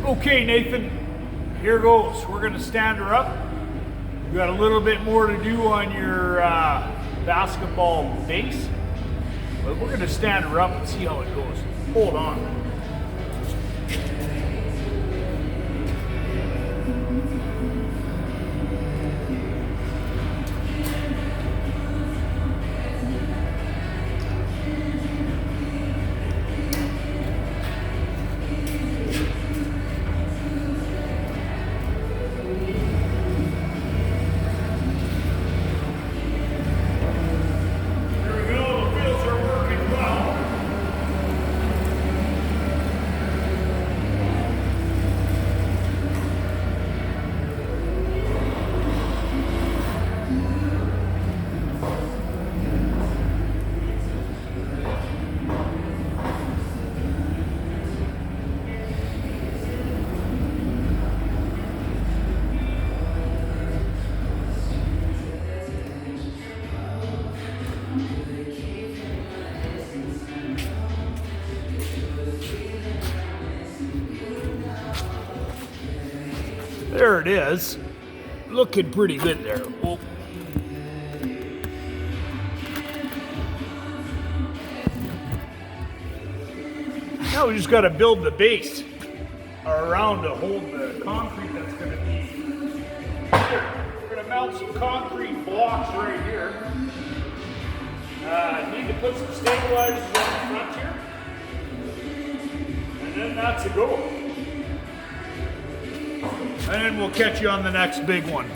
Okay, Nathan, here goes. We're gonna stand her up. You got a little bit more to do on your basketball base, but we're gonna stand her up and see how it goes. Hold on. There it is. Looking pretty good there. Oh. Now we just got to build the base around to hold the concrete that's going to be here. We're going to mount some concrete blocks right here. Need to put some stabilizers on the front here. And then that's a go. And then we'll catch you on the next big one.